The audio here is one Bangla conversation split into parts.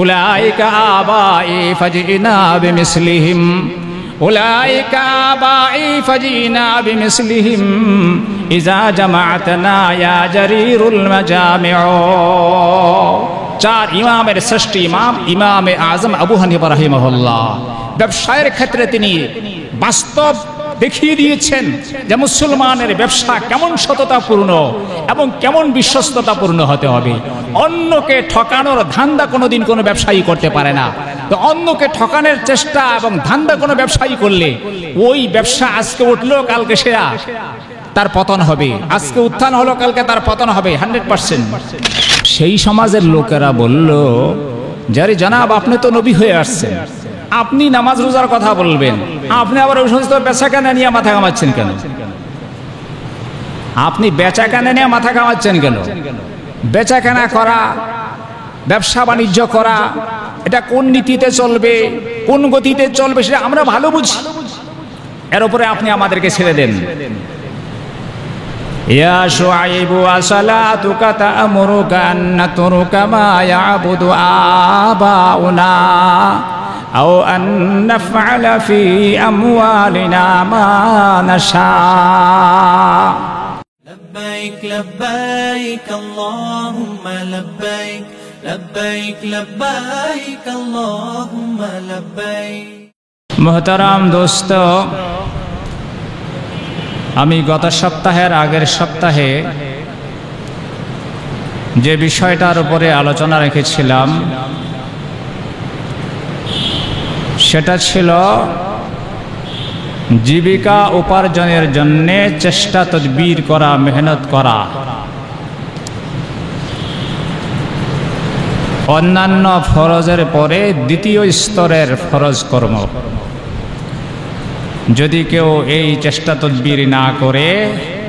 উলাইকা আবাই ফাজিনা বিমিসলিহিম উলাইকা আবাই ফাজিনা বিমিসলিহিম ইজা জামাআতনা ইয়া জারিরুল মাজামিউ। চার ইমামের শ্রেষ্ঠ ইমাম ইমামে আজম আবু হানিফা রাহিমাহুল্লাহ ব্যবসায়ের ক্ষেত্রে তিনি বাস্তব দেখিয়ে দিয়েছেন যে মুসলমানের ব্যবসা কেমন সততাপূর্ণ এবং কেমন বিশ্বস্ততাপূর্ণ হতে হবে। অন্যকে ঠকানোর ধান্দা কোনোদিন কোনো ব্যবসায়ী করতে পারে না। তো অন্যকে ঠকানোর চেষ্টা এবং ধান্দা কোনো ব্যবসায়ী করলে ওই ব্যবসা আজকে উঠলো কালকে সেরা তার পতন হবে, আজকে উত্থান হলো কালকে তার পতন হবে 100%। সেই সমাজের লোকেরা বলল, যারে জনাব আপনি তো নবী হয়ে আসছেন, আপনি নামাজ রোজার কথা বলবেন, আপনি আবার ওই সমস্ত বেচাকেনা নিয়ে মাথা কামাচ্ছেন কেন? আপনি বেচাকেনা নিয়ে মাথা কামাচ্ছেন কেন? বেচাকেনা করা, ব্যবসা বাণিজ্য করা, এটা কোন নীতিতে চলবে, কোন গতিতে চলবে সেটা আমরা ভালো বুঝি। এর উপরে আপনি আমাদেরকে ছেড়ে দেন। ইয়া শুআইবু আসালাতুকা তা'মুরুকা আন নাতরুকা মা ইয়াবুদু আবাউনা আও আন নাফআলা ফি আমওয়ালিনা মা নাশা। لبيك لبيك اللهم لبيك لبيك لبيك اللهم لبيك। মুহতারাম দোস্ত, আমি গত সপ্তাহের আগের সপ্তাহে যে বিষয়টার উপরে আলোচনা রেখেছিলাম সেটা ছিল জীবিকা উপার্জনের জন্য চেষ্টা তদবির করা, মেহনত করা। অন্যান্য ফরজের পরে দ্বিতীয় স্তরের ফরজ কর্ম। যদি কেউ এই চেষ্টা তদবির না করে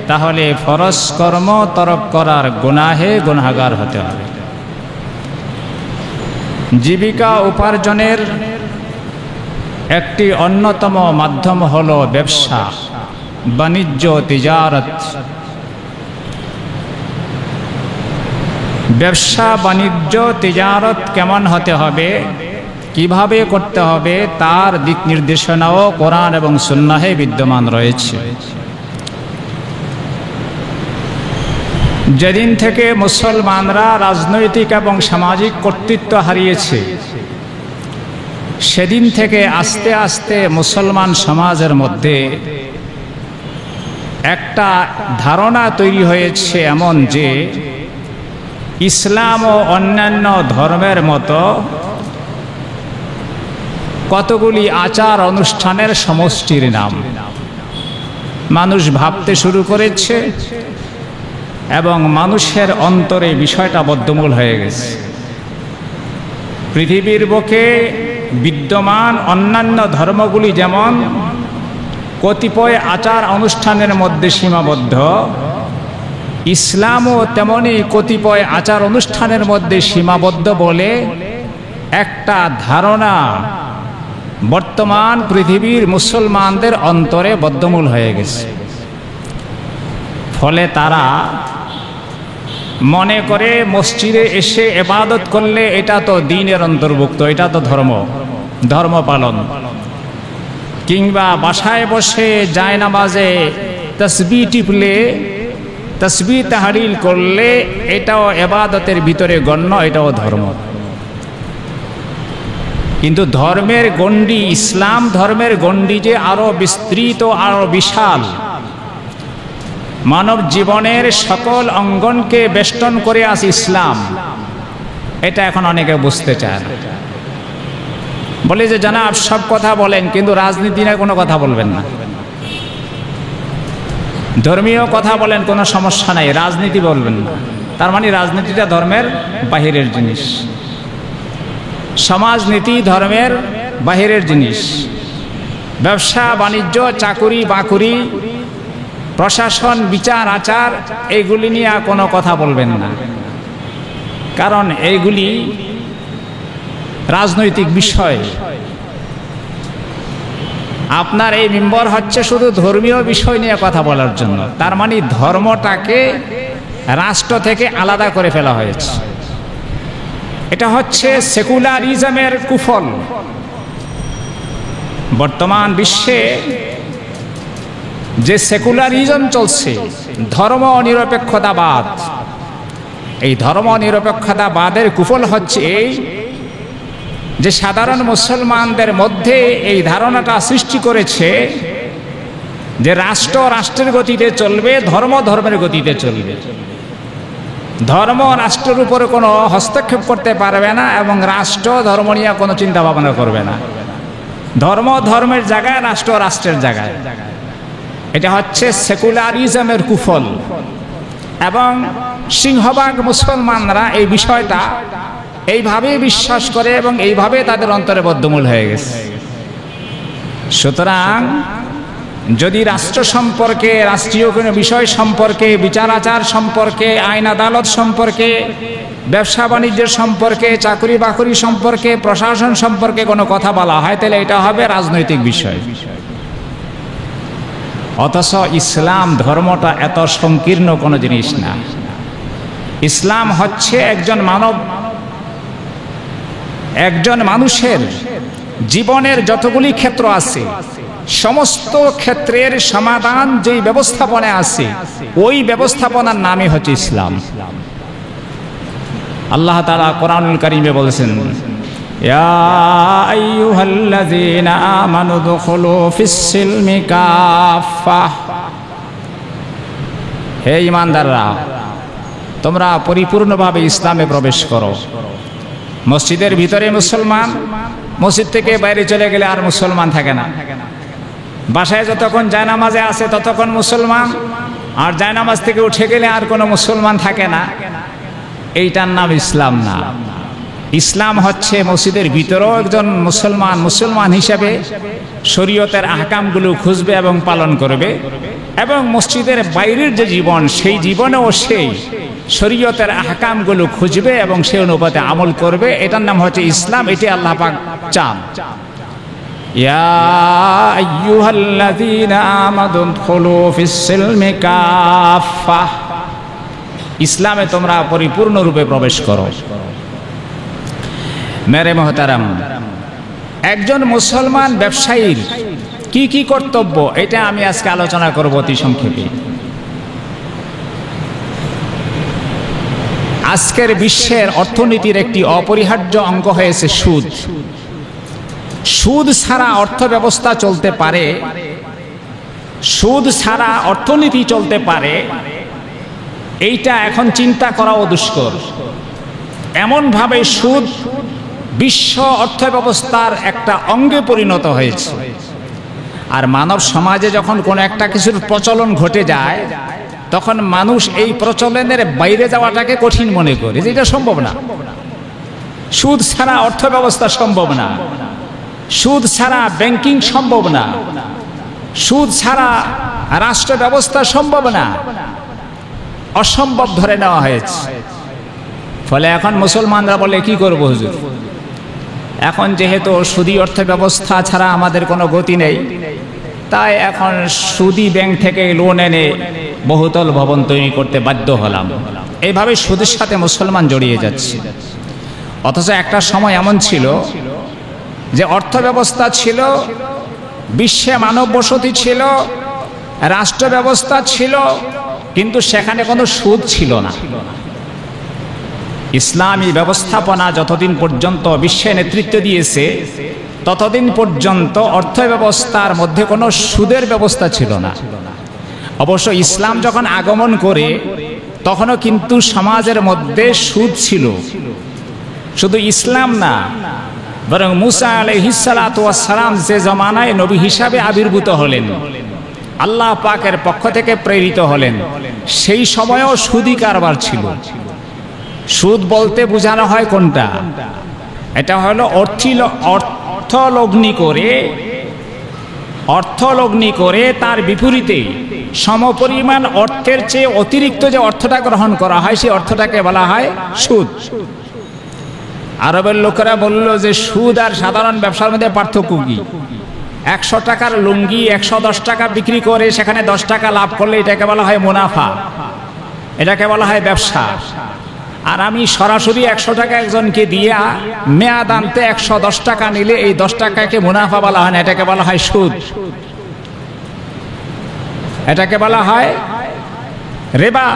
তাহলে ফরজ কর্ম তরক করার গুনাহে গুনাহগার হতে হবে। জীবিকা উপার্জনের একটি অন্যতম মাধ্যম হলো ব্যবসা বাণিজ্য, তিজারত। ব্যবসা বাণিজ্য তিজারত কেমন হতে হবে, কিভাবে করতে হবে তার দিক নির্দেশনাও কোরআন এবং সুন্নাহে বিদ্যমান রয়েছে। যেদিন থেকে মুসলমানরা রাজনৈতিক এবং সামাজিক কর্তৃত্ব হারিয়েছে সেদিন থেকে আস্তে আস্তে মুসলমান সমাজের মধ্যে একটা ধারণা তৈরি হয়েছে এমন যে ইসলাম ও অন্যান্য ধর্মের মতো কতগুলি আচার অনুষ্ঠানের সমষ্টির নাম। মানুষ ভাবতে শুরু করেছে এবং মানুষের অন্তরে বিষয়টা বদ্ধমূল হয়ে গেছে। পৃথিবীর বুকে বিদ্যমান অন্যান্য ধর্মগুলি যেমন কতিপয় আচার অনুষ্ঠানের মধ্যে সীমাবদ্ধ, ইসলামও তেমনি কতিপয় আচার অনুষ্ঠানের মধ্যে সীমাবদ্ধ বলে একটা ধারণা বর্তমান পৃথিবীর মুসলমানদের অন্তরে বদ্ধমূল হয়ে গেছে। ফলে তারা মনে করে মসজিদে এসে ইবাদত করলে এটা তো দ্বীনের অন্তর্ভুক্ত, এটা তো ধর্ম পালন, কিংবা বাসায় বসে জায়নামাজে তাসবিহ টিপলে, তাসবিহ তাহলিল করলে এটাও ইবাদতের ভিতরে গণ্য, এটাও ধর্ম। কিন্তু ধর্মের গণ্ডি, ইসলাম ধর্মের গণ্ডি যে আরো বিস্তৃত, আরো বিশাল, মানব জীবনের সকল অঙ্গনকে বেষ্টন করে আছে ইসলাম। এটা এখন অনেকে বুঝতে চায় না। বলে যে জনাব সব কথা বলেন কিন্তু রাজনীতি নিয়ে কোনো কথা বলবেন না, ধর্মীয় কথা বলেন কোনো সমস্যা নাই, রাজনীতি বলবেন না। তার মানে রাজনীতিটা ধর্মের বাহিরের জিনিস, সমাজনীতি ধর্মের বাহিরের জিনিস। ব্যবসা বাণিজ্য, চাকুরি বাকুরি, প্রশাসন, বিচার আচার, এইগুলি নিয়ে কোনো কথা বলবেন না, কারণ এইগুলি রাজনৈতিক বিষয়। আপনার এই মিম্বর হচ্ছে শুধু ধর্মীয় বিষয় নিয়ে কথা বলার জন্য। তার মানে ধর্মটাকে রাষ্ট্র থেকে আলাদা করে ফেলা হয়েছে। এটা হচ্ছে সেকুলারিজমের কুফল। বর্তমান বিশ্বে যে সেকুলারিজম চলছে, ধর্ম নিরপেক্ষতাবাদ, এই ধর্ম নিরপেক্ষতাবাদের কুফল হচ্ছে এই যে সাধারণ মুসলমানদের মধ্যে এই ধারণাটা সৃষ্টি করেছে যে রাষ্ট্র রাষ্ট্রের গতিতে চলবে, ধর্ম ধর্মের গতিতে চলবে। ধর্ম রাষ্ট্রের উপরে কোনো হস্তক্ষেপ করতে পারবে না এবং রাষ্ট্র ধর্ম নিয়ে কোনো চিন্তা ভাবনা করবে না। ধর্ম ধর্মের জায়গায়, রাষ্ট্র রাষ্ট্রের জায়গায়। এটা হচ্ছে সেকুলারিজমের কুফল। এবং সিংহভাগ মুসলমানরা এই বিষয়টা এইভাবে বিশ্বাস করে এবং এইভাবে তাদের অন্তরে বদ্ধমূল হয়ে গেছে। সুতরাং যদি রাষ্ট্র সম্পর্কে, রাষ্ট্রীয় কোনো বিষয় সম্পর্কে, বিচার আচার সম্পর্কে, আইন আদালত সম্পর্কে, ব্যবসা বাণিজ্যের সম্পর্কে, চাকরি বাকরি সম্পর্কে, প্রশাসন সম্পর্কে কোনো কথা বলা হয়, তাহলে এটা হবে রাজনৈতিক বিষয়। অথচ ইসলাম ধর্মটা এত সংকীর্ণ কোনো জিনিস না। ইসলাম হচ্ছে একজন মানুষের জীবনের যতগুলি ক্ষেত্র আছে, সমস্ত ক্ষেত্রের সমাধান যেই ব্যবস্থাপনায় আছে, ওই ব্যবস্থাপনার নামই হচ্ছে ইসলাম। আল্লাহ তাআলা কোরআনুল কারীমে বলেছেন, ইয়া আইয়ুহাল্লাযীনা আমানু দুখুলু ফিস-সিলমি কাফাহ, হে ঈমানদাররা, তোমরা পরিপূর্ণভাবে ইসলামে প্রবেশ করো। মসজিদের ভিতরে মুসলমান, মসজিদ থেকে বাইরে চলে গেলে আর মুসলমান থাকে না। বাসায় যতক্ষণ জায়নামাজে আছে ততক্ষণ মুসলমান, আর জায়নামাজ থেকে উঠে গেলে আর কোনো মুসলমান থাকে না। এইটার নাম ইসলাম না। ইসলাম হচ্ছে মসজিদের ভিতরেও একজন মুসলমান হিসেবে শরীয়তের আহকামগুলো খুঁজবে এবং পালন করবে, এবং মসজিদের বাইরের যে জীবন, সেই জীবনেও সেই শরীয়তের আহকামগুলো খুঁজবে এবং সেই অনুপাতে আমল করবে। এটার নাম হচ্ছে ইসলাম। এটি আল্লাহ পাক চান। ইয়া আইয়ুহাল্লাযীনা আমানু দুখুলু ফিস-সিলমি কাফাহ, ইসলামে তোমরা পরিপূর্ণরূপে প্রবেশ করো। মেরে মুহতারাম, একজন মুসলমান ব্যবসায়ীর কি কি কর্তব্য, এটা আমি আজকে আলোচনা করব অতি সংক্ষেপে। আজকের বিশ্বের অর্থনীতির একটি অপরিহার্য অঙ্গ হয়েছে সুদ। সুদ ছাড়া অর্থ ব্যবস্থা চলতে পারে, সুদ ছাড়া অর্থনীতি চলতে পারে, এইটা এখন চিন্তা করাও দুষ্কর। এমনভাবে সুদ বিশ্ব অর্থ ব্যবস্থার একটা অঙ্গে পরিণত হয়েছে। আর মানব সমাজে যখন কোনো একটা কিছুর প্রচলন ঘটে যায়, তখন মানুষ এই প্রচলনের বাইরে যাওয়াটাকে কঠিন মনে করে, যে এটা সম্ভব না। সুদ ছাড়া অর্থ ব্যবস্থা সম্ভব না, সুদ ছাড়া ব্যাংকিং সম্ভব না, সুদ ছাড়া রাষ্ট্র ব্যবস্থা সম্ভব না, অসম্ভব ধরে নেওয়া হয়েছে। ফলে এখন মুসলমানরা বলে, কি করব হুজুর, এখন যেহেতু সুদী অর্থ ব্যবস্থা ছাড়া আমাদের কোনো গতি নেই, তাই এখন সুদী ব্যাংক থেকে লোন এনে বহুতল ভবন তৈরি করতে বাধ্য হলাম। এইভাবে সুদের সাথে মুসলমান জড়িয়ে যাচ্ছে। অথচ একটা সময় এমন ছিল যে অর্থ ব্যবস্থা ছিল, বিশ্বে মানব বসতি ছিল, রাষ্ট্র ব্যবস্থা ছিল, কিন্তু সেখানে কোনো সুদ ছিল না। ইসলামী ব্যবস্থাপনা যতদিন পর্যন্ত বিশ্বে নেতৃত্ব দিয়েছে, ততদিন পর্যন্ত অর্থ ব্যবস্থার মধ্যে কোনো সুদের ব্যবস্থা ছিল না। অবশ্য ইসলাম যখন আগমন করে, তখনও কিন্তু সমাজের মধ্যে সুদ ছিল। শুধু ইসলাম না, বরং মুসা আলাইহিস সালাতু ওয়াস সালাম যে জমানায় নবী হিসাবে আবির্ভূত হলেন, আল্লাহ পাকের পক্ষ থেকে প্রেরিত হলেন, সেই সময়ও সুদী কারবার ছিল। সুদ বলতে বোঝানো হয় কোনটা? এটা হলো অর্থলগ্নি করে তার বিপরীতে সমপরিমাণ অর্থের চেয়ে অতিরিক্ত যে অর্থটা গ্রহণ করা হয়, সেই অর্থটাকে বলা হয় সুদ। আরবের লোকেরা বলল যে সুদ আর সাধারণ ব্যবসার মধ্যে পার্থক্য কি? 100 টাকার লুঙ্গি 110 টাকা বিক্রি করে সেখানে 10 টাকা লাভ করলে এটাকে বলা হয় মুনাফা, এটাকে বলা হয় ব্যবসা। আর আমি সরাসরি 100 টাকা একজনকে দিয়া মেয়াদ আনতে 110 টাকা নিলে এই 10 টাকাকে মুনাফা বলা হয় না, এটাকে বলা হয় সুদ, এটাকে বলা হয় রিবা,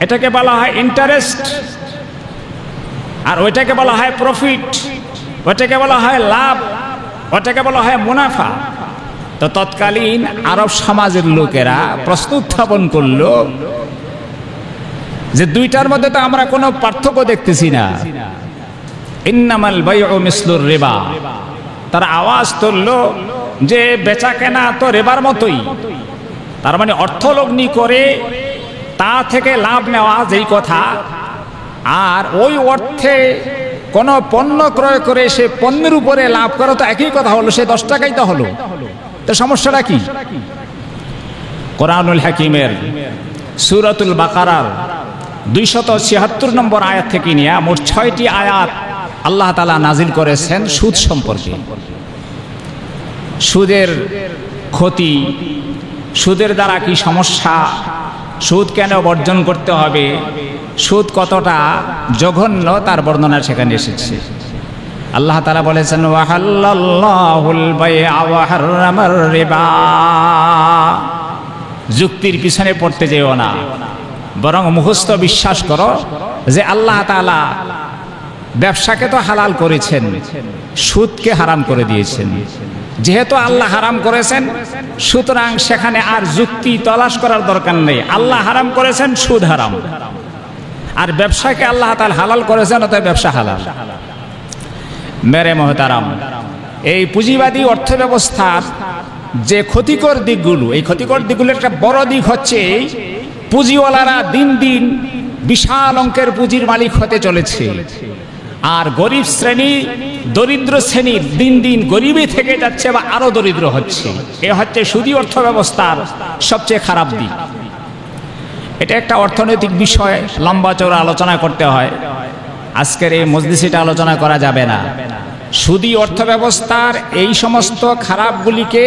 এটাকে বলা হয় ইন্টারেস্ট, আর ওইটাকে বলা হয় প্রফিট, ওইটাকে বলা হয় লাভ, ওটাকে বলা হয় মুনাফা। তো তৎকালীন আরব সমাজের লোকেরা প্রশ্ন উত্থাপন করলো যে দুইটার মধ্যে তো আমরা কোনো পার্থক্য দেখতেছি না, ইন্নামাল বাইউ মিসলুর রিবা। তারা আওয়াজ তুললো যে বেচা কেনা তো রিবার মতোই, তার মানে অর্থ লগ্নি করে তা থেকে লাভ নেওয়া যেই কথা, আর ওই অর্থে কোনো পণ্য ক্রয় করে সে পণ্যের উপরে লাভ করা তো একই কথা হলো, সে 10 টাকাই তো হলো, তো সমস্যাটা কি? কোরআনুল হাকিমের সূরাতুল বাকারার 276 নম্বর আয়াত থেকে নিয়ে মোট 6টি আয়াত আল্লাহ তাআলা নাজিল করেছেন সুদ সম্পর্কে। সুদের ক্ষতি, সুদের দ্বারা কি সমস্যা, সুদ কেন বর্জন করতে হবে, সুদ কতটা জঘন্য তার বর্ণনা সেখানে এসেছে। আল্লাহ তাআলা বলেছেন ওয়াহাল্লাল্লাহুল বাই'a ওয়া হাররামার রিবা। যুক্তির পিছনে পড়তে যেও না, বরং মুখস্থ বিশ্বাস করো যে আল্লাহ তাআলা ব্যবসাকে তো হালাল করেছেন, সুদকে হারাম করে দিয়েছেন। যেহেতু আল্লাহ হারাম করেছেন, সুতরাং সেখানে আর যুক্তি তলাশ করার দরকার নেই। আল্লাহ হারাম করেছেন, সুদ হারাম, আর ব্যবসাকে আল্লাহ তাআলা হালাল করেছেন, অতএব ব্যবসা হালাল। মেরে মোহতারাম, এই পুঁজিবাদী অর্থ ব্যবস্থার যে ক্ষতিকর দিকগুলো, এই ক্ষতিকর দিকগুলোর একটা বড় দিক হচ্ছে পুঁজিওয়ালারা দিন দিন বিশাল অঙ্কের পুঁজির মালিক হতে চলেছে, আর গরিব শ্রেণী, দরিদ্র শ্রেণী দিন দিন গরিবই থেকে যাচ্ছে বা আরো দরিদ্র হচ্ছে। এ হচ্ছে সুদী অর্থ ব্যবস্থার সবচেয়ে খারাপ দিক। এটা একটা অর্থনৈতিক বিষয়, লম্বা চওড়া আলোচনা করতে হয়, আজকের এই মজলিসে এটা আলোচনা করা যাবে না। সুদী অর্থ ব্যবস্থার এই সমস্ত খারাপগুলিকে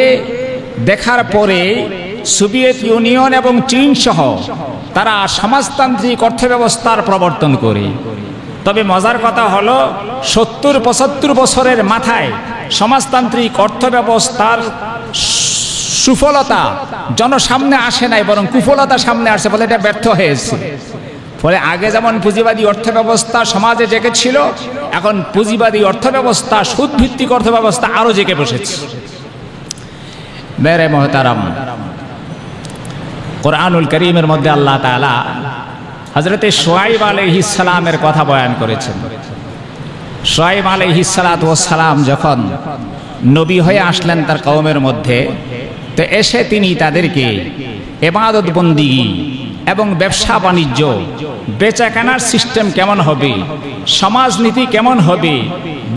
দেখার পরে সোভিয়েত ইউনিয়ন এবং চীন সহ তারা সমাজতান্ত্রিক অর্থ ব্যবস্থার প্রবর্তন করে। তবে মজার কথা হলো 70-75 বছরের মাথায় সমাজতান্ত্রিক অর্থ ব্যবস্থার সুফলতা জনসামনে আসে নাই, বরং কুফলতা সামনে আসে, বলে এটা ব্যর্থ হয়েছে। ফলে আগে যেমন পুঁজিবাদী অর্থ ব্যবস্থা সমাজে জেগেছিল, এখন পুঁজিবাদী অর্থ ব্যবস্থা, সুদ ভিত্তিক অর্থ ব্যবস্থা আরো জেগে বসেছে। মেরে মোহতারাম, কোরআনুল কারীমের মধ্যে আল্লাহ তাআলা হযরতে শুআয়ব আলাইহিস সালামের কথা বয়ান করেছেন। শুআয়ব আলাইহিস সালাতু ওয়াস সালাম যখন নবী হয়ে আসলেন তার কওমের মধ্যে, তো এসে তিনি তাদেরকে ইবাদত বন্দেগী এবং ব্যবসা বাণিজ্য, বেচা কেনার সিস্টেম কেমন হবে, সমাজনীতি কেমন হবে,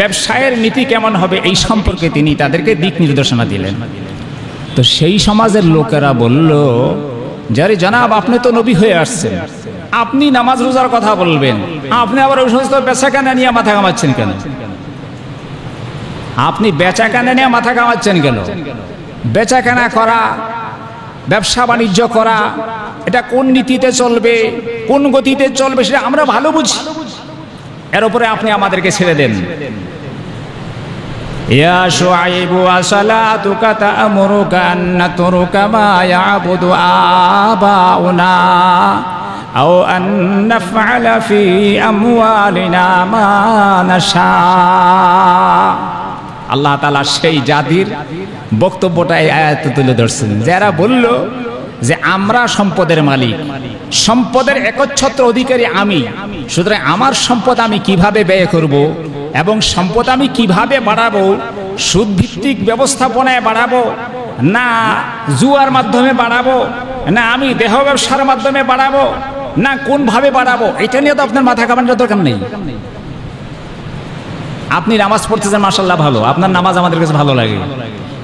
ব্যবসায়ের নীতি কেমন হবে, এই সম্পর্কে তিনি তাদেরকে দিক নির্দেশনা দিলেন। তো সেই সমাজের লোকেরা বলল, যারে জনাব আপনি তো নবী হয়ে আসছেন, আপনি নামাজ রোজার কথা বলবেন, আপনি আবার ওই সমস্ত বেচা কেনা নিয়ে মাথা ঘামাচ্ছেন কেন? আপনি বেচা কেনা নিয়ে মাথা ঘামাচ্ছেন কেন? বেচা কেনা করা, ব্যবসা বাণিজ্য করা, এটা কোন নীতিতে চলবে, কোন গতিতে চলবে, সেটা আমরা ভালো বুঝি, এর উপরে আপনি আমাদেরকে ছেড়ে দেন। ইয়া শুআইবু আসালাতুকা তা'মুরুকা আন নাতরুকা মা ইয়াবুদু আবাউনা আও আন নাফআলা ফি আমওয়ালিনা মা নাশা। আল্লাহ তাআলা সেই জাতির বক্তব্যটা এই আয়াতে তুলে ধরছেন, যারা বলল যে আমরা সম্পদের মালিক, সম্পদের একচ্ছত্র অধিকারী আমি, সুতরাং আমার সম্পদ আমি কিভাবে ব্যয় করব এবং সম্পদ আমি কিভাবে বাড়াবো, সুদ ভিত্তিক ব্যবস্থাপনায় বাড়াবো না জুয়ার মাধ্যমে বাড়াবো, না আমি দেহ ব্যবসার মাধ্যমে বাড়াবো, না কোনভাবে বাড়াবো, এটা নিয়ে তো আপনার মাথা ঘামানোর দরকার নেই। আপনি নামাজ পড়তেছেন, মাশাআল্লাহ ভালো, আপনার নামাজ আমাদের কাছে ভালো লাগে,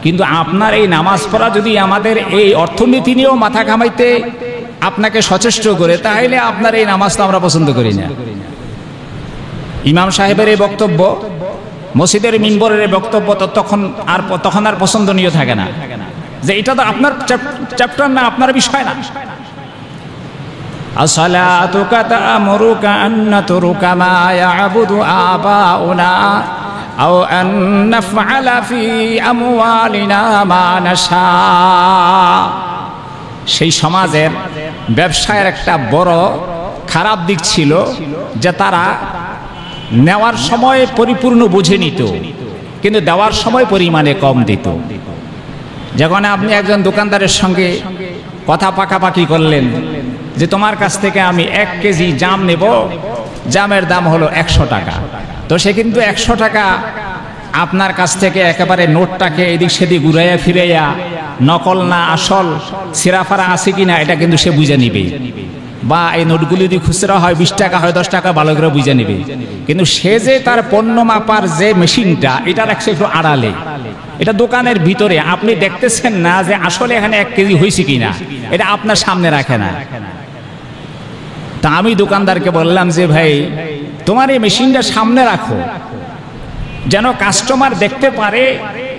কিন্তু আপনার এই নামাজ পড়া যদি আমাদের এই অর্থনীতি নিয়েও মাথা ঘামাইতে আপনাকে সচেষ্ট করে, তাহলে আপনার এই নামাজ তো আমরা পছন্দ করি না। ইমাম সাহেবের এই বক্তব্য, মসজিদের মিম্বরের এই বক্তব্য তো তখন আর পছন্দনীয় থাকে না, যে এটা তো আপনার চ্যাপ্টার না, আপনার বিষয় না। আসসালাতুকা তা'মুরুকা আন নাতরুকা মা ইয়া'বুদু আবাউনা আও আন নাফআলা ফি আমওয়ালিনা মা নাশা। সেই সমাজের ব্যবসায়ের একটা বড় খারাপ দিক ছিল যে তারা নেওয়ার সময় পরিপূর্ণ বুঝে নিত, কিন্তু দেওয়ার সময় পরিমাণে কম দিত। যখন আপনি একজন দোকানদারের সঙ্গে কথা পাকাপাকি করলেন যে তোমার কাছ থেকে আমি 1 কেজি জাম নেব, জামের দাম হলো 100 টাকা, তো সে কিন্তু 100 টাকা আপনার কাছ থেকে একেবারে নোটটাকে এদিক সেদিক ঘুরাইয়া ফিরাইয়া নকল না আসল সিরাফারা আছে কিনা এটা কিন্তু সে বুঝে নিবে, বা এই নোটগুলি যদি খুচরা হয় 20 টাকা হয় 10 টাকা ভালো করে বুঝে নিবে। কিন্তু সে যে তার পণ্য মাপার যে মেশিনটা এটা রাখছে একটু আড়ালে, এটা দোকানের ভিতরে, আপনি দেখতেছেন না যে আসলে এখানে 1 কেজি হয়েছে কিনা, এটা আপনার সামনে রাখে না। তা আমি দোকানদারকে বললাম যে ভাই তোমার এই মেশিনটা সামনে রাখো, যেন কাস্টমার দেখতে পারে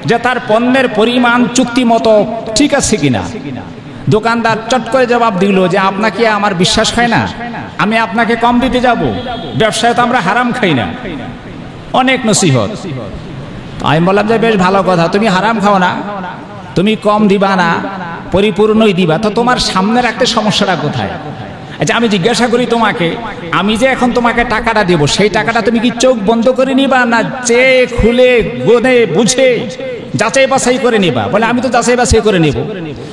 যে তার পণ্যের পরিমাণ চুক্তি মতো ঠিক আছে কিনা। দোকানদার চট করে জবাব দিল যে আপনাকে আমার বিশ্বাস হয় না, আমি আপনাকে কম দিতে যাব, ব্যবসায় তো আমরা হারাম খাই না। অনেক নসিহত। আমি বললাম যে বেশ ভালো কথা, তুমি হারাম খাও না, তুমি কম দিবা না, পরিপূর্ণই দিবা, তো তোমার সামনে রাখতে সমস্যাটা কোথায়? আচ্ছা আমি জিজ্ঞাসা করি তোমাকে, আমি যে এখন তোমাকে টাকাটা দেব, সেই টাকাটা তুমি কি চোখ বন্ধ করে নিবা না চেয়ে খুলে গোনে বুঝে যাচাই বাছাই করে নিবা? বলে আমি তো যাচাই বাছাই করে নেব।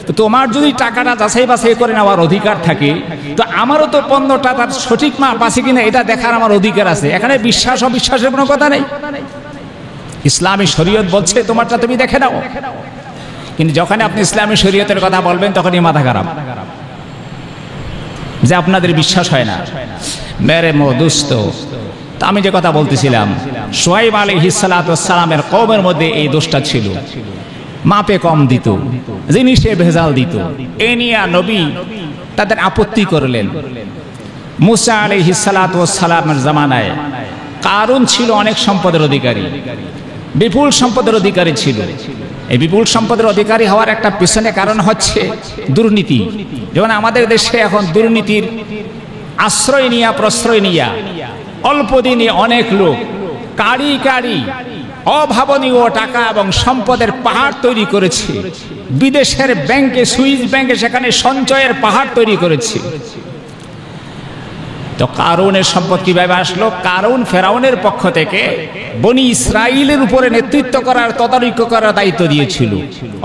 তো তোমার যদি টাকাটা যাচাই বাছাই করে নেওয়ার অধিকার থাকে, তো আমারও তো পণ্যটা তার সঠিক মাপ আছে কিনা এটা দেখার আমার অধিকার আছে। এখানে বিশ্বাস অবিশ্বাসের কোনো কথা নেই। ইসলামী শরীয়ত বলছে তোমারটা তুমি দেখে নাও, কিন্তু যখন আপনি ইসলামী শরীয়তের কথা বলবেন তখনই মাথা খারাপ যে আপনাদের বিশ্বাস হয় না। মেরে দোস্ত, আমি যে কথা বলতেছিলাম, শুআয়ব আলাইহিস সালাতু ওয়াস সালামের কওমের মধ্যে এই দোষটা ছিল, মাপে কম দিত, জিনিসে ভেজাল দিত। এ নিয়ে নবী তাদের আপত্তি করলেন। মুসা আলাইহিস সালাতু ওয়াস সালামের জামানায় কারুন ছিল অনেক সম্পদের অধিকারী, বিপুল সম্পদের অধিকারী ছিল। এই বিপুল সম্পদের অধিকারী হওয়ার একটা পেছনে কারণ হচ্ছে দুর্নীতি। যেমন আমাদের দেশে এখন দুর্নীতির আশ্রয় নিয়া প্রশ্রয় নিয়া অল্প দিনে অনেক লোক কারি কারি অভাবনীয় টাকা এবং সম্পদের পাহাড় তৈরি করেছে। বিদেশের ব্যাংকে, সুইস ব্যাংকে সেখানে সঞ্চয়ের পাহাড় তৈরি করেছে। তো কারুনের সম্পদ কিভাবে আসলো? কারুন ফেরাউনের পক্ষ থেকে বনি ইসরাইলের উপরে নেতৃত্ব করার, তদারকি করার দায়িত্ব দিয়েছিল।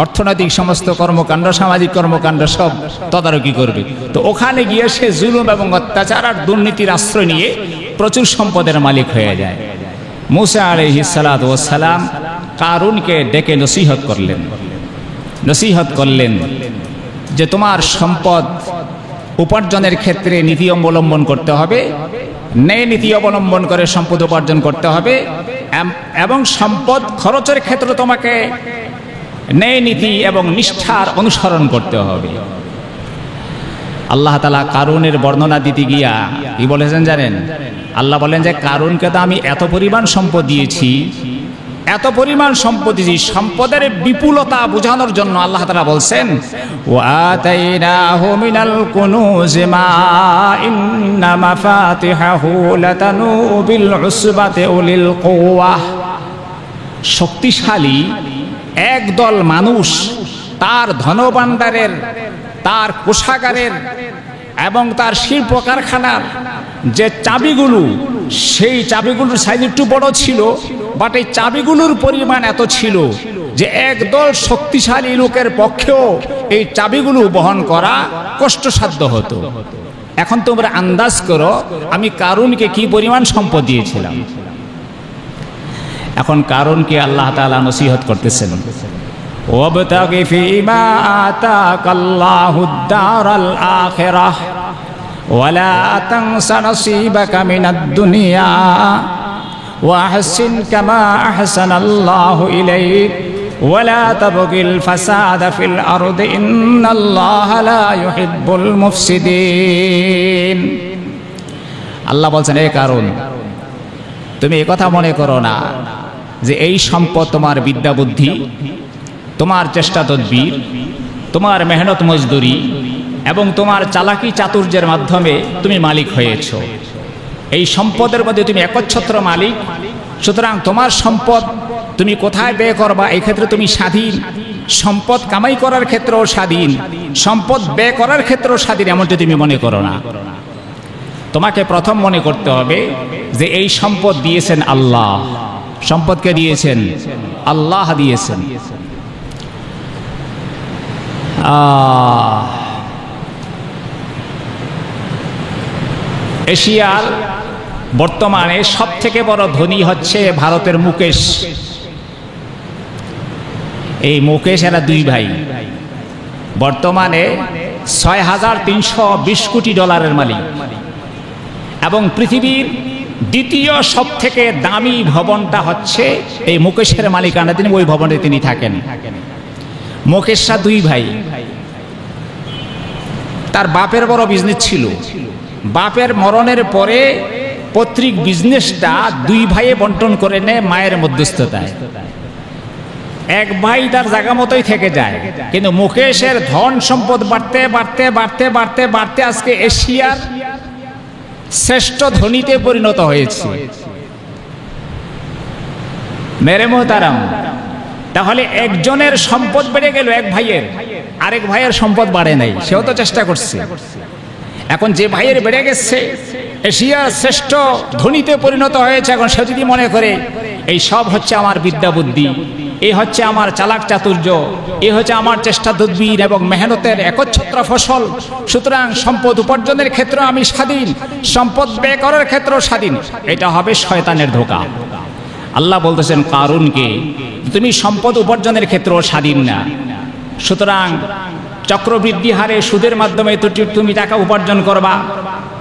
অর্থনৈতিক সমস্ত কর্মকাণ্ড, সামাজিক কর্মকাণ্ড সব তদারকি করবে। তো ওখানে গিয়ে সে জুলুম এবং অত্যাচার আর দুর্নীতির আশ্রয় নিয়ে প্রচুর সম্পদের মালিক হয়ে যায়। মুসা আলাইহিস সালাতু ওয়াস সালাম কারুনকে ডেকে নসিহত করলেন যে তোমার সম্পদ উপার্জনের ক্ষেত্রে নীতি অবলম্বন করতে হবে, ন্যায় নীতি অবলম্বন করে সম্পদ উপার্জন করতে হবে, এবং সম্পদ খরচের ক্ষেত্রে তোমাকে ন্যায় নীতি এবং নিষ্ঠার অনুসরণ করতে হবে। আল্লাহ তাআলা কারুনের বর্ণনা দিতে গিয়া কি বলেছেন জানেন? আল্লাহ বলেন যে কারুনকে তো আমি এত পরিমাণ সম্পদ দিয়েছি, এত পরিমাণ সম্পদ দিয়েছি, সম্পদের বিপুলতা বোঝানোর জন্য আল্লাহ তাআলা বলছেন ওয়াতাইনাহু মিনাল কুনুজি মা ইন্না মাফাতিহাহু লাতানু বিল উসবাতি উলিল কুওয়া। শক্তিশালী একদল মানুষ তার ধনভাণ্ডারের, তার কোষাগারের এবং তার শিল্প কারখানার যে চাবিগুলো, সেই চাবিগুলোর সাইজ একটু বড় ছিল, বাট এই চাবিগুলোর পরিমাণ এত ছিল যে একদল শক্তিশালী লোকের পক্ষেও এই চাবিগুলো বহন করা কষ্টসাধ্য হতো। এখন তোমরা আন্দাজ করো আমি কারুনকে কি পরিমাণ সম্পদ দিয়েছিলাম। এখন কারুনকে আল্লাহ তাআলা নসিহত করতেছেন, ওয়াবতাগি ফীমা আতাকাল্লাহুদ দারাল আখিরাহ ওয়ালা তানসা নসীবাকা মিনাদ দুনিয়া ওয়াহসিন কামা আহসানাল্লাহু ইলাইক ওয়ালা তাবগিল ফাসাদা ফিল আরদি ইন্নাল্লাহা লা ইউহিব্বুল মুফসিদিন। আল্লাহ বলছেন, এ কারুন, তুমি এই কথা মনে করো না যে এই সম্পদ তোমার বিদ্যা বুদ্ধি, তোমার চেষ্টা তদবির, তোমার মেহনত মজদুরি, এবং তোমার চালাকি চাতুর্যের মাধ্যমে তুমি মালিক হয়েছো। এই সম্পদের মধ্যে তুমি একচ্ছত্র মালিক। সুতরাং তোমার সম্পদ তুমি কোথায় ব্যয় করবা এই ক্ষেত্রে তুমি স্বাধীন। সম্পদ কামাই করার ক্ষেত্রেও স্বাধীন, সম্পদ ব্যয় করার ক্ষেত্রেও স্বাধীন, এমনটি তুমি মনে করো না। তোমাকে প্রথম মনে করতে হবে যে এই সম্পদ দিয়েছেন আল্লাহ। সম্পদকে দিয়েছেন আল্লাহ দিয়েছেন। এশিয়ার বর্তমানে সবথেকে বড় ধনী হচ্ছে ভারতের মুকেশ। এই মুকেশ এরা দুই ভাই, বর্তমানে ৬,৩২০ কোটি ডলারের মালিক এবং পৃথিবীর দ্বিতীয় সবথেকে দামি ভবনটা হচ্ছে এই মুকেশের মালিকানা, তিনি ওই ভবনে তিনি থাকেন। মুকেশরা দুই ভাই। তার বাপের বড় বিজনেস ছিল, বাপের মরণের পরে পৈতৃক বিজনেসটা দুই ভাইয়ে বন্টন করে নেয় মায়ের মধ্যস্থতায়। এক ভাই তার জায়গা মতোই থেকে যায়, কিন্তু মুকেশের ধন সম্পদ বাড়তে বাড়তে বাড়তে বাড়তে বাড়তে আজকে এশিয়ার শ্রেষ্ঠ ধনীতে পরিণত হয়েছে। মেরে মোহতারাম, তাহলে একজনের সম্পদ বেড়ে গেল এক ভাইয়ের, আরেক ভাইয়ের সম্পদ বাড়ে নাই, সেও তো চেষ্টা করছে। এখন যে ভাইয়ের বেড়ে গেছে, এশিয়ার শ্রেষ্ঠ ধনীতে পরিণত হয়েছে, এখন সে যদি মনে করে এই সব হচ্ছে আমার বিদ্যা বুদ্ধি, এই হচ্ছে আমার চালাক চাতুর্য, এই হচ্ছে আমার চেষ্টা তদবির এবং মেহনতের একচ্ছত্র ফসল, সুতরাং সম্পদ উপার্জনের ক্ষেত্রে আমি স্বাধীন, সম্পদ ব্যয় করার ক্ষেত্রেও স্বাধীন, এটা হবে শয়তানের ধোঁকা। আল্লাহ বলতেছেন কারুনকে, তুমি সম্পদ উপার্জনের ক্ষেত্রেও স্বাধীন না। সুতরাং চক্রবৃদ্ধি হারে সুদের মাধ্যমে তুমি টাকা উপার্জন করবা,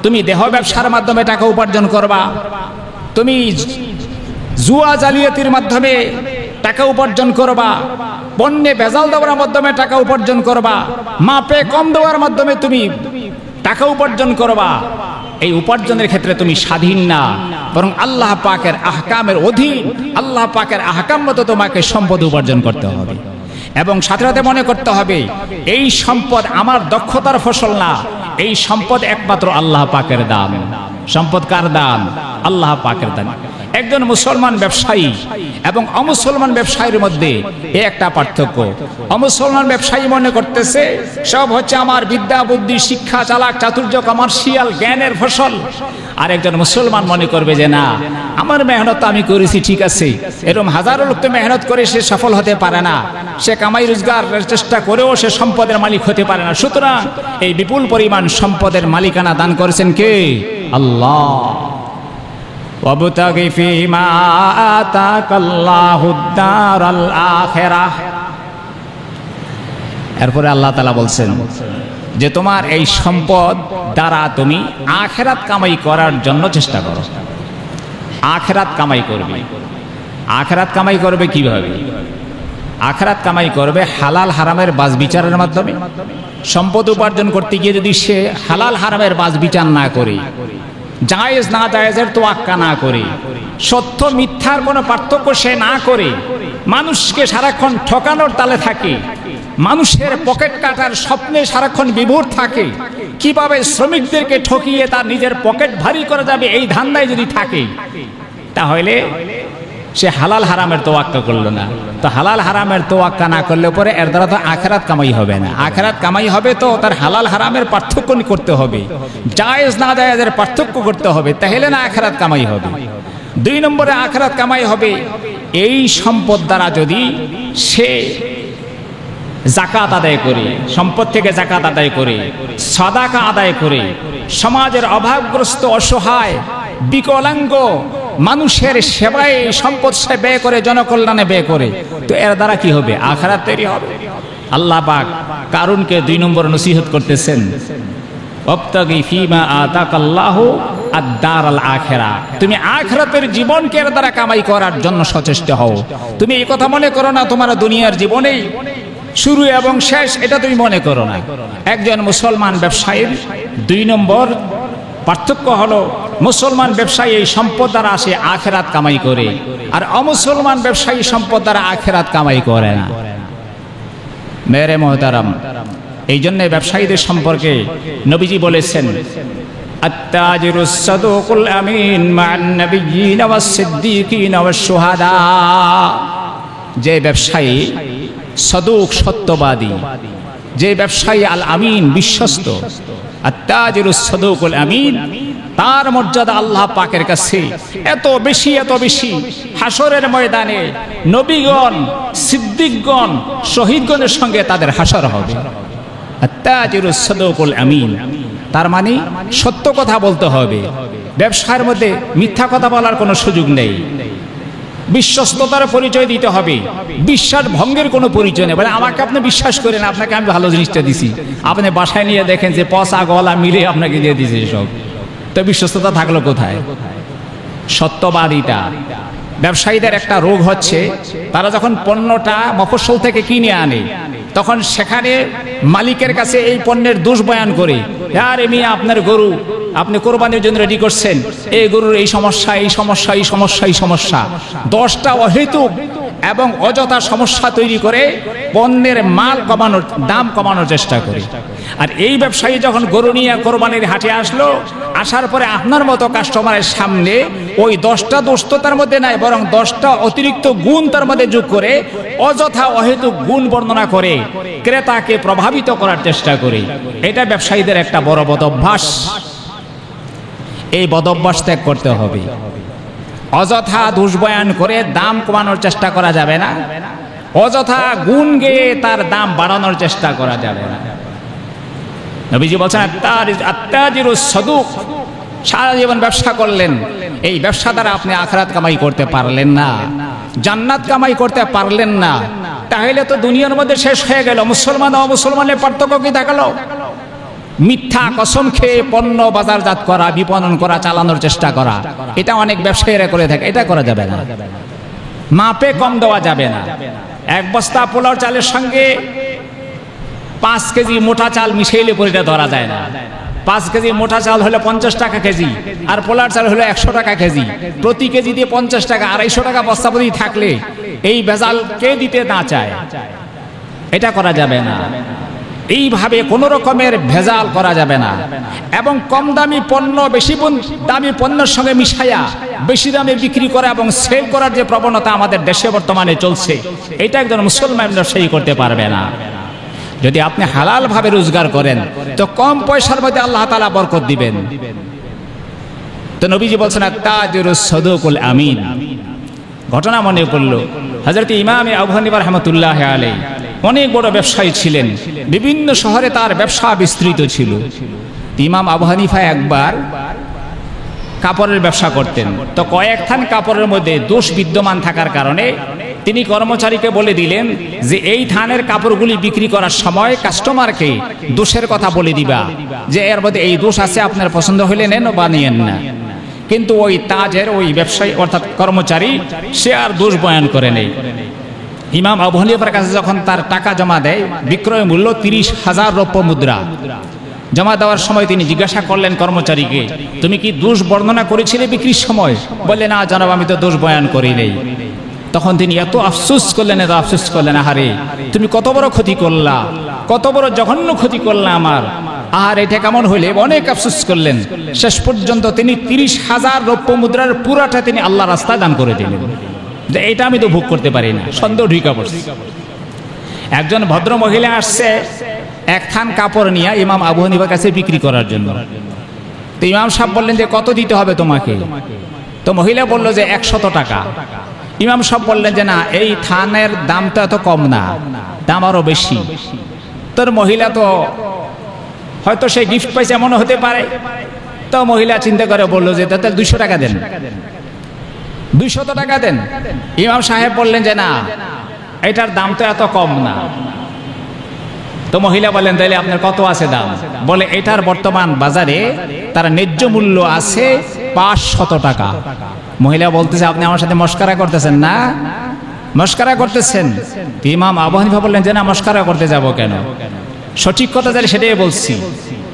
তুমি দেহ ব্যবসার মাধ্যমে টাকা উপার্জন করবা, তুমি জুয়া জালিয়াতির মাধ্যমে টাকা উপার্জন করবা, পণ্যে ভেজাল দেওয়ার মাধ্যমে টাকা উপার্জন করবা, মাপে কম দেওয়ার মাধ্যমে তুমি টাকা উপার্জন করবা। এই উপার্জনের ক্ষেত্রে তুমি স্বাধীন না, বরং আল্লাহ পাকের আহকামের অধীন, আল্লাহ পাকের আহকাম মতো তোমাকে সম্পদ উপার্জন করতে হবে। এবং সাথে সাথে মনে করতে হবে এই সম্পদ আমার দক্ষতার ফসল না, এই সম্পদ একমাত্র আল্লাহ পাকের দান। সম্পদ কার দান? আল্লাহ পাকের দান। একজন মুসলমান ব্যবসায়ী এবং অমুসলমান ব্যবসায়ীর মধ্যে এই একটা পার্থক্য। অমুসলমান ব্যবসায়ী মনে করতেছে সব হচ্ছে আমার বিদ্যা বুদ্ধি শিক্ষা চালাক চাতুর্য কমার্শিয়াল জ্ঞানের ফসল, আর একজন মুসলমান মনে করবে যে না, আমার মেহনত আমি করেছি ঠিক আছে। এরকম হাজারো লোক তো মেহনত করে সে সফল হতে পারে না, সে কামাই রোজগার চেষ্টা করেও সে সম্পদের মালিক হতে পারে না। সুতরাং এই বিপুল পরিমাণ সম্পদের মালিকানা দান করেছেন কে? আল্লাহ। ওয়াবতাগি ফীমা আতাকাল্লাহুদ দারাল আখিরাহ। এরপরে আল্লাহ তাআলা বলছেন যে তোমার এই সম্পদ দ্বারা তুমি আখিরাত কামাই করার জন্য চেষ্টা করো। আখিরাত কামাই করবে। আখিরাত কামাই করবে কিভাবে? আখিরাত কামাই করবে হালাল হারামের বাজ বিচারের মাধ্যমে। সম্পদ উপার্জন করতে গিয়ে যদি সে হালাল হারামের বাজ বিচার না করে, জায়েজ না জায়েজের তোয়াক্কা না করে, সত্য মিথ্যার কোনো পার্থক্য সে না করে, মানুষকে সারাক্ষণ ঠকানোর তালে থাকে, মানুষের পকেট কাটার স্বপ্নে সারাক্ষণ বিভোর থাকে, কিভাবে শ্রমিকদেরকে ঠকিয়ে তার নিজের পকেট ভারী করা যাবে এই ধান্দায় যদি থাকে, তাহলে সে হালাল হারামের তোয়াক্কা করলো না। তো হালাল হারামের তোয়াক্কা না করলে পরে এর দ্বারা তো আখিরাত কামাই হবে না। আখিরাত কামাই হবে তো তার হালাল হারামের পার্থক্য করতে হবে, জায়েজ না জায়েজের পার্থক্য করতে হবে, তাহলে না আখিরাত কামাই হবে। 2 নম্বরে আখিরাত কামাই হবে এই সম্পদ দ্বারা যদি সে যাকাত আদায় করে, সম্পদ থেকে যাকাত আদায় করে, সাদাকা আদায় করে, সমাজের অভাবগ্রস্ত অসহায় বিকলাঙ্গ মানুষের সেবায় সম্পদ সে ব্যয় করে, জনকল্যাণে ব্যয় করে, তো এর দ্বারা কি হবে? আখিরাত তৈরি হবে। আল্লাহ পাক কারুনকে 2 নম্বর নসিহত করতেছেন, ওয়াবতাগি ফীমা আতাকাল্লাহু আদ-দারাল আখিরাহ। তুমি আখিরাতের জীবনকে এর দ্বারা কামাই করার জন্য সচেষ্ট হও। তুমি এই কথা মনে করো না তোমার দুনিয়ার জীবনেই শুরু এবং শেষ, এটা তুমি মনে করো না। একজন মুসলমান ব্যবসায়ীর 2 নম্বর পার্থক্য হলো মুসলমান ব্যবসায়ী এই সম্পদ দ্বারা আসে আখিরাত কামাই করে, আর অমুসলমান ব্যবসায়ী সম্পদ দ্বারা আখিরাত কামাই করে না। মেরে মোহতারাম, এই জন্য ব্যবসায়ীদের সম্পর্কে নবীজি বলেছেন, আত-তাজিরুস সাদুকুল আমিন মা'আন নাবিয়্যিন ওয়াস সিদ্দীকিন ওয়াস শুহাদা। যে ব্যবসায়ী সাদুক, সত্যবাদী, যে ব্যবসায়ী আল আমিন, বিশ্বস্ত, আত-তাজিরুস সাদুকুল আমিন, তার মর্যাদা আল্লাহ পাকের কাছে এত বেশি, এত বেশি, হাসরের ময়দানে নবীগণ, সিদ্দিকগণ, শহীদগণের সঙ্গে তাদের হাসর হবে। আত-তাজিরুস সাদুকুল আমিন, তার মানে সত্য কথা বলতে হবে, ব্যবসার মধ্যে মিথ্যা কথা বলার কোনো সুযোগ নেই, বিশ্বস্ততার পরিচয় দিতে হবে, বিশ্বাস ভঙ্গের কোনো পরিচয় নেই। বলে আমাকে আপনি বিশ্বাস করেন, আপনাকে আমি ভালো জিনিসটা দিছি, আপনি বাসায় নিয়ে দেখেন যে পচা গলা মিলে আপনাকে দিয়ে দিয়েছে সব, তো বিশ্বস্ততা থাকলো কোথায়? সত্যবাদিতা। ব্যবসায়ীদের একটা রোগ হচ্ছে, তারা যখন পণ্যটা মফস্বল থেকে কিনে আনে, তখন সেখানে মালিকের কাছে এই পণ্যের দোষ বয়ান করে, আরে মিয়া আপনার গরু আপনি কোরবানির জন্য রেডি করছেন, এই গরুর এই সমস্যা, এই সমস্যা, এই সমস্যা, এই সমস্যা, 10টা অহেতুক এবং অযথা সমস্যা তৈরি করে পণ্যের মাল কমানোর, দাম কমানোর চেষ্টা করে। আর এই ব্যবসায়ী যখন গরু নিয়ে কোরবানির হাটে আসলো, আসার পরে আপনার মতো কাস্টমারের সামনে ওই 10টা দোষ তো তার মধ্যে নাই, বরং 10টা অতিরিক্ত গুণ তার মধ্যে যোগ করে অযথা অহেতুক গুণ বর্ণনা করে ক্রেতাকে প্রভাবিত করার চেষ্টা করে। এটা ব্যবসায়ীদের একটা বড় বদঅভ্যাস। এই বদঅভ্যাস ত্যাগ করতে হবে। অযথা দোষ বয়ান করে দাম কমানোর চেষ্টা করা যাবে না, অযথা গুণ গেয়ে তার দাম বাড়ানোর চেষ্টা করা যাবে না। নবীজি বলছেন, আত-তাজিরুস সাদুক, সারা জীবন ব্যবসা করলেন, এই ব্যবসা দ্বারা আপনি আখিরাত কামাই করতে পারলেন না, জান্নাত কামাই করতে পারলেন না, তাহলে তো দুনিয়ার মধ্যে শেষ হয়ে গেল। মুসলমান ও মুসলমানের পার্থক্য কি দেখালো? মিথ্যা কসম খেয়ে পণ্য বাজারজাত করা, বিপণন করা, চালানোর চেষ্টা করা, এটা অনেক ব্যবসায়ীরা করে থাকে। এটা করা যাবে না। মাপে কম দেওয়া যাবে না। এক বস্তা পোলাও চালের সঙ্গে 5 কেজি মোটা চাল মিশাইলে পরে এটা ধরা যায় না। 5 কেজি মোটা চাল হলে 50 টাকা কেজি, আর পোলার চাল হলে 100 টাকা কেজি। প্রতি কেজি দিয়ে 50 টাকা, 250 টাকা বস্তাপতি থাকলে এই ভেজাল কে দিতে না চায়? এটা করা যাবে না। এইভাবে কোনো রকমের ভেজাল করা যাবে না। এবং কম দামি পণ্য বেশি দামি পণ্যের সঙ্গে মিশাইয়া বেশি দামে বিক্রি করা এবং সেল করার যে প্রবণতা আমাদের দেশে বর্তমানে চলছে, এটা একজন মুসলমান ব্যবসায়ী করতে পারবে না। যদি আপনি হালাল ভাবে রোজগার করেন তো কম পয়সার মধ্যে আল্লাহ তাআলা বরকত দিবেন। তো নবীজি বলছেন, আত-তাজিরুস সাদুকুল আমিন। ঘটনা মনে পড়ল, হযরত ইমাম আবু হানিফা রাহমাতুল্লাহ আলাইহি অনেক বড় ব্যবসায়ী ছিলেন, বিভিন্ন শহরে তার ব্যবসা বিস্তৃত ছিল। ইমাম আবু হানিফা একবার কাপড়ের ব্যবসা করতেন, তো কয়েকখান কাপড়ের মধ্যে দোষ বিদ্যমান থাকার কারণে তিনি কর্মচারীকে বলে দিলেন যে এই থানের কাপড়গুলি বিক্রি করার সময় কাস্টমারকে দোষের কথা বলে দিবা, যে এর মধ্যে এই দোষ আছে, আপনার পছন্দ হলে নেন বা নিয়েন না। কিন্তু ওই তাজের ওই ব্যবসায়ী অর্থাৎ কর্মচারী সে আর দোষ বয়ান করে নেই। ইমাম আবু হানিফার কাছে যখন তার টাকা জমা দেয়, বিক্রয় মূল্য 30,000 রৌপ্য মুদ্রা, জমা দেওয়ার সময় তিনি জিজ্ঞাসা করলেন কর্মচারীকে, তুমি কি দোষ বর্ণনা করেছিলে বিক্রির সময়? বললেন, না জনাব, আমি তো দোষ বয়ান করি নেই। তখন তিনি এত আফসোস করলেন, আহারে তুমি কত বড় ক্ষতি করলা, কত বড় জঘন্য ক্ষতি করলা আমার, আর এটা কেমন হইলে? অনেক আফসোস করলেন। শেষ পর্যন্ত তিনি 30,000 রৌপ্য মুদ্রার পুরাটা তিনি আল্লাহ রাস্তায় দান করে দিলেন, যে এটা আমি তো ভোগ করতে পারি না। সন্দেহ ঢুকে পড়ছে। একজন ভদ্র মহিলা আসছে এক থান কাপড় নিয়ে ইমাম আবু হানিফার কাছে বিক্রি করার জন্য। তো ইমাম সাহেব বললেন যে কত দিতে হবে তোমাকে? তো মহিলা বলল যে 100 টাকা। ইমাম সাহেব বললেন যে না, এই থানের দাম তো এত কম না, দাম আরো বেশি। তোর মহিলা তো হয়তো সে গিফট পাইছে, এমনও হতে পারে। তো মহিলা চিন্তা করে বলল যে তাহলে 200 টাকা দেন, 200 টাকা দেন। ইমাম সাহেব বললেন যে না, এটার দাম তো এত কম না। তো মহিলা বললেন, তাহলে আপনার কত আছে দাম? বলে এটার বর্তমান বাজারে তার ন্যায্য মূল্য আছে 500 টাকা। মহিলা বলতেছে, আপনি আমার সাথে মস্করা করতেছেন না? মস্করা করতেছেন? ইমাম আবু হানিফা বললেন যে না, মস্করা করতে যাব কেন, সঠিক কথা জানি সেটাই বলছি।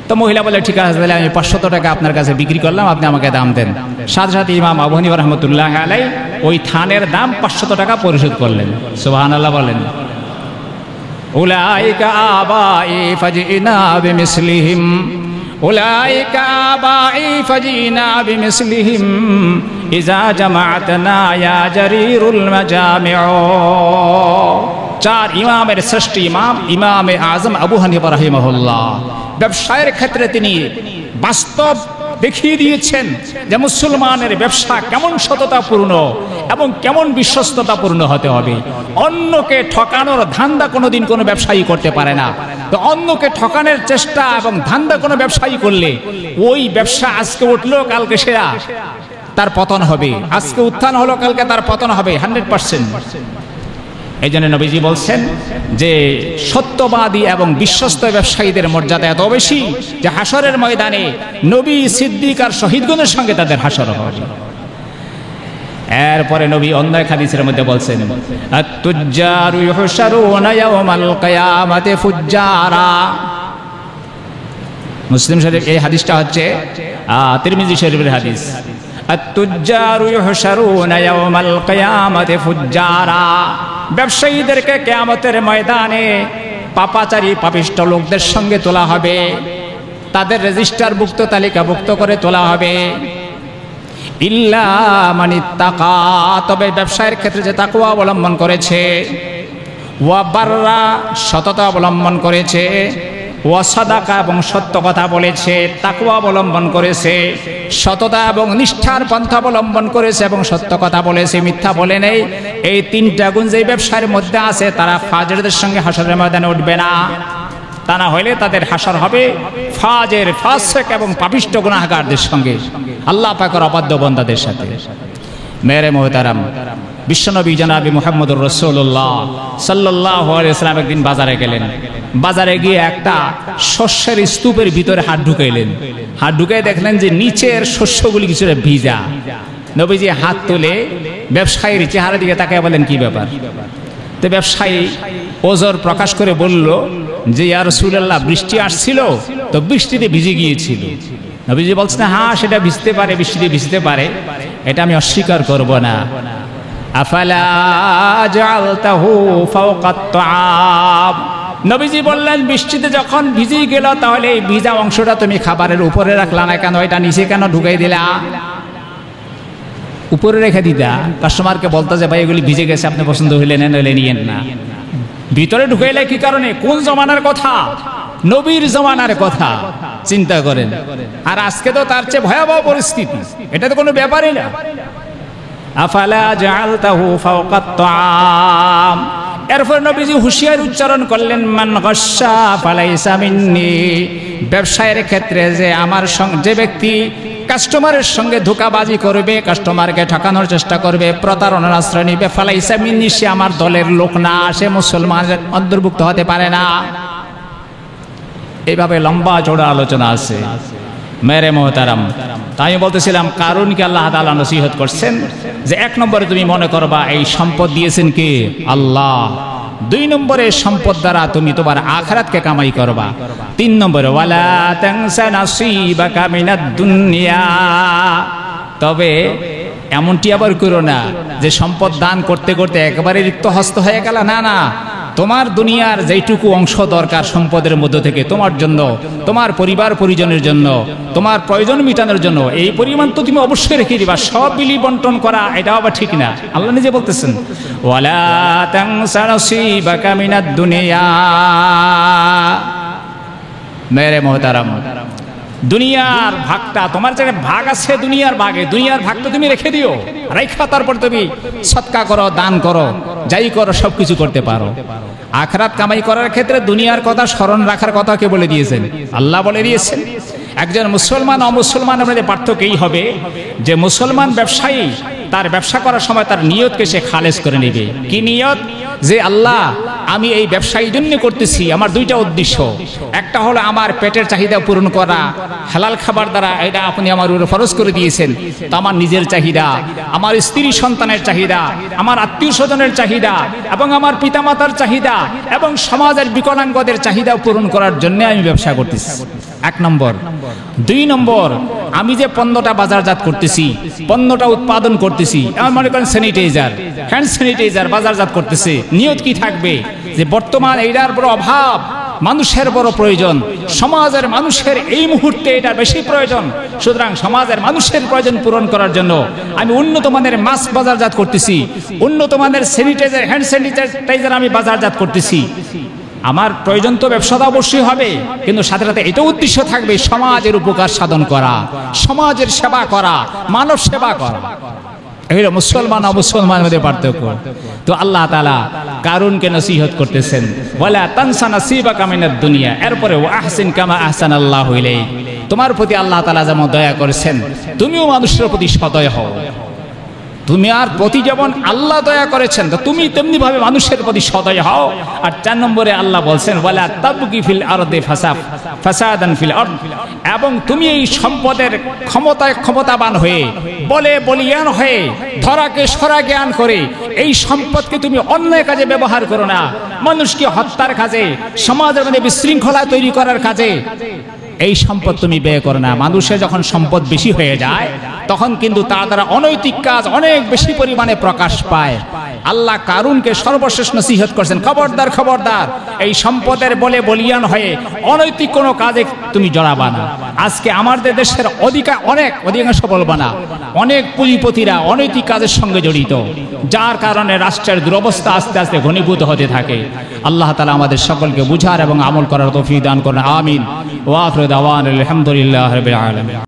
তো মহিলা বলে, ঠিক আছে, তাহলে আমি 500 টাকা আপনার কাছে বিক্রি করলাম, আপনি আমাকে দাম দেন। সাথে সাথে ইমাম আবু হানিফা রাহমাতুল্লাহ আলাইহি ওই থানের দাম 500 টাকা পরিশোধ করলেন। সুবহানাল্লাহ বলেন। উলাইকা আবাই ফাজিনা বিমিসলিহিম উলাইকা আবাই ফাজিনা বিমিসলিহিম ইজা জামাআতনা ইয়া জারিরুল মাজামিউ। চার ইমামের শ্রেষ্ঠ ইমাম ইমামে আজম আবু হানিফা রাহিমাহুল্লাহ ব্যবসায়ের ক্ষেত্রে তিনি বাস্তব দেখিয়ে দিয়েছেন যে মুসলমানের ব্যবসা কেমন সততাপূর্ণ এবং কেমন বিশ্বস্ততাপূর্ণ হতে হবে। অন্যকে ঠকানোর ধান্দা কোনোদিন কোনো ব্যবসায়ী করতে পারে না। তো অন্যকে ঠকানোর চেষ্টা এবং ধান্দা কোনো ব্যবসায়ী করলে ওই ব্যবসা আজকে উঠলো কালকে সেরা তার পতন হবে, আজকে উত্থান হলো কালকে তার পতন হবে 100%। এই জন্য নবীজি বলছেন যে সত্যবাদী এবং বিশ্বস্ত ব্যবসায়ীদের মর্যাদা এত বেশি যে হাসরের ময়দানে নবী সিদ্দিক আর শহীদগণের সঙ্গে তাদের হাসর হবে। এরপরে নবী অন্য এক হাদিসের মধ্যে বলছেন আত-তুজ্জারু ইউহশারুনা ইয়াওমাল কিয়ামাতি ফুজ্জারা। মুসলিম শরীফ এই হাদিসটা হচ্ছে তিরমিজি শরীফের হাদিস। আত-তুজ্জারু ইউহশারুনা ইয়াওমাল কিয়ামাতি ফুজ্জারা। ব্যবসায়ীদেরকে কিয়ামতের ময়দানে পাপাচারী পাপিষ্ঠ লোকদের সঙ্গে তোলা হবে, তাদের রেজিস্টারভুক্ত তালিকাভুক্ত করে তোলা হবে। ইল্লা মানিত্তাকা, তবে ব্যবসায়ের ক্ষেত্রে যে তাকওয়া অবলম্বন করেছে, ওয়া বাররা সততা অবলম্বন করেছে, ওয়া সাদাকা এবং সত্য কথা বলেছে, তাকওয়া অবলম্বন করেছে, সততা এবং নিষ্ঠার পন্থা অবলম্বন করেছে এবং সত্য কথা বলেছে, মিথ্যা বলে নেই, এই তিনটা গুণ যে ব্যবসায়ের মধ্যে আছে তারা ফাজেরদের সঙ্গে হাসরের ময়দানে উঠবে না। তা না হলে তাদের হাসর হবে ফাজের ফাসিক এবং পাপিষ্ঠ গুনাহগারদের সঙ্গে, আল্লাহ পাকের অবাধ্য বান্দাদের সাথে। মেরে মুহতারাম, বিশ্বনবী জনাবি মুহাম্মদুর রাসূলুল্লাহ সাল্লাল্লাহু আলাইহি ওয়াসাল্লাম একদিন বাজারে গেলেন। বাজারে গিয়ে একটা শস্যের স্তূপের ভিতরে হাত ঢুকাইলেন। হাত ঢুকাই দেখলেন যে নিচের শস্যগুলি কিছুটা ভিজা। নবীজি হাত তুলে ব্যবসায়ীর চেহারা দিকে তাকিয়ে বলেন, কি ব্যাপার? তো ব্যবসায়ী ওজর প্রকাশ করে বলল যে ইয়া রাসূলুল্লাহ, বৃষ্টি আসছিল তো বৃষ্টিতে ভিজে গিয়েছিল। নবীজি বলছেন, হ্যাঁ সেটা ভিজতে পারে, বৃষ্টিতে ভিজতে পারে, এটা আমি অস্বীকার করব না। আফালা জাআলতাহু ফাওকাত তাআম। নবীজি বললেন, বৃষ্টিতে যখন ভিজে গেল তাহলে এই ভিজা অংশটা তুমি খাবারের উপরে রাখলা না কেন? এটা নিচে কেন ঢুকাই দিলা? উপরে রেখে দিতা, কাস্টমারকে বলতো যে ভাই এগুলি ভিজে গেছে, আপনি পছন্দ হইলে নেন, হইলে নিয়েন না। ভিতরে ঢুকাইলে কি কারণে? কোন জমানার কথা? নবীর জমানার কথা চিন্তা করেন। আর আজকে তো তার চেয়ে ভয়াবহ পরিস্থিতি, এটা তো কোনো ব্যাপারই না। আফালা জাআলতাহু ফাওকাত তাআম। এরপর নবীজি হুঁশিয়ার উচ্চারণ করলেন, মান গাশশা ফালাইসা মিন্নি। ব্যবসায়ের ক্ষেত্রে যে আমার সঙ্গে যে ব্যক্তি কাস্টমারের সঙ্গে ধোঁকাবাজি করবে, কাস্টমারকে ঠকানোর চেষ্টা করবে, প্রতারণার আশ্রয় নিবে, ফালাইসা মিন্নি, সে আমার দলের লোক না, সে মুসলমানের অন্তর্ভুক্ত হতে পারে না। এইভাবে লম্বা চৌড়া আলোচনা আছে। মেরে মোহতারাম, তাই বলতেছিলাম কারুনকে আল্লাহ তাআলা নসিহত করছেন যে 1 নম্বরে তুমি মনে করবা এই সম্পদ দিয়েছেন কে? আল্লাহ। 2 নম্বরে সম্পদ দ্বারা তুমি তোমার আখিরাতকে কামাই করবা। 3 নম্বরে ওয়ালা তানসা নাসিবাকা মিনাদ দুনিয়া। তবে এমনটি আবার করো না যে সম্পদ দান করতে করতে একেবারে রিক্ত হস্ত হয়ে গেল। না না, তোমার দুনিয়ার যেটুকু অংশ দরকার সম্পদের মধ্য থেকে তোমার জন্য, তোমার পরিবার পরিজনের জন্য, তোমার প্রয়োজন মেটানোর জন্য এই পরিমাণ তো তুমি অবশ্যই রেখে দিবা। সব বিলি বন্টন করা এটা আবার ঠিক না। আল্লাহ নিজে বলতেছেন, ওয়ালা তানসা নাসিবাকা মিনাদ দুনিয়া। মেরে মুহতারাম, দুনিয়ার ভাগটা তোমার যে ভাগ আছে, দুনিয়ার ভাগে দুনিয়ার ভাগটা তুমি রেখে দিও, রেখা তারপর তুমি সদকা করো, দান করো, যাই করো, সবকিছু করতে পারো। আখিরাত কামাই করার ক্ষেত্রে দুনিয়ার কথা স্মরণ রাখার কথা কে বলে দিয়েছেন? আল্লাহ বলে দিয়েছেন। একজন মুসলমান অমুসলমানের মধ্যে পার্থক্য এই হবে যে মুসলমান ব্যবসায়ী তার ব্যবসা করার সময় তার নিয়তকে সে খালেজ করে নেবে। কি নিয়ত? যে আল্লাহ, আমি এই ব্যবসায়ী জন্য করতেছি, আমার 2টা উদ্দেশ্য। একটা হলো আমার পেটের চাহিদা পূরণ করা, হালাল খাবার দ্বারা, এটা আপনি আমার উপরে ফরজ করে দিয়েছেন। তো আমার নিজের চাহিদা, আমার স্ত্রী সন্তানের চাহিদা, আমার আত্মীয় স্বজনের চাহিদা এবং আমার পিতামাতার চাহিদা এবং সমাজের বিকলাঙ্গদের চাহিদা পূরণ করার জন্য আমি ব্যবসা করতেছি। এক নম্বর। 2 নম্বর, আমি যে পণ্যটা বাজারজাত করতেছি, পণ্যটা উৎপাদন করতেছি, আমার মনে করেন স্যানিটাইজার, হ্যান্ড স্যানিটাইজার বাজারজাত করতেছে, নিয়ত কি থাকবে যে বর্তমান এইটার বড় অভাব, মানুষের বড় প্রয়োজন, সমাজের মানুষের এই মুহূর্তে এটা বেশি প্রয়োজন, সুতরাং সমাজের মানুষের প্রয়োজন পূরণ করার জন্য আমি উন্নত মানের মাস্ক বাজারজাত করতেছি, উন্নত মানের স্যানিটাইজার, হ্যান্ড স্যানিটাইজার আমি বাজারজাত করতেছি। আমার প্রয়োজন তো ব্যবসাটা অবশ্যই হবে, কিন্তু সাথে সাথে এটাও উদ্দেশ্য থাকবে সমাজের উপকার সাধন করা, সমাজের সেবা করা, মানব সেবা করা। এগুলো মুসলমান অমুসলমানের মধ্যে পার্থক্য। তো আল্লাহ তাআলা কারুনকে নসিহত করতেছেন, ওয়ালা তানসা নাসিবাকা মিনাদ দুনিয়া, এরপরে ওয়া আহসিন কামা আহসানাল্লাহু ইলাইক, তোমার প্রতি আল্লাহ তাআলা যেমন দয়া করেছেন তুমিও মানুষের প্রতি সদয় হও। তুমি আর প্রতি যেমন আল্লাহ দয়া করেছেন তো তুমি তেমনি ভাবে মানুষের প্রতি সদয় হও। আর 4 নম্বরে আল্লাহ বলছেন ওয়ালা তাবগি ফিল আরদি ফাসাদান ফিল আরদ, এবং তুমি এই সম্পদের ক্ষমতাবান হয়ে, বলে বলিয়ান হয়ে, ধরাকে সরা জ্ঞান করে এই সম্পদকে তুমি অন্যায় কাজে ব্যবহার করো না, মানুষকে হত্যার কাজে, সমাজের মধ্যে বিশৃঙ্খলা তৈরি করার কাজে এই সম্পদ তুমি ব্যয় করো না। মানুষের যখন সম্পদ বেশি হয়ে যায় তখন কিন্তু তার দ্বারা অনৈতিক কাজ অনেক বেশি পরিমাণে প্রকাশ পায়। আল্লাহ কারুনকে সর্বশেষ নসিহত করছেন, খবরদার খবরদার এই সম্পদের বলে বলিয়ান হয়ে অনৈতিক কোনো কাজে তুমি জড়াবা না। আজকে আমাদের দেশের অধিকাংশ বলবা না, অনেক পুঁজিপতিরা অনৈতিক কাজের সঙ্গে জড়িত, যার কারণে রাষ্ট্রের দুরবস্থা আস্তে আস্তে ঘনীভূত হতে থাকে। আল্লাহ তাআলা আমাদের সকলকে বুঝার এবং আমল করার তৌফিক দান করেন, আমিন। ওয়া আখিরু দাওয়ানা আলহামদুলিল্লাহি রাব্বিল আলামিন।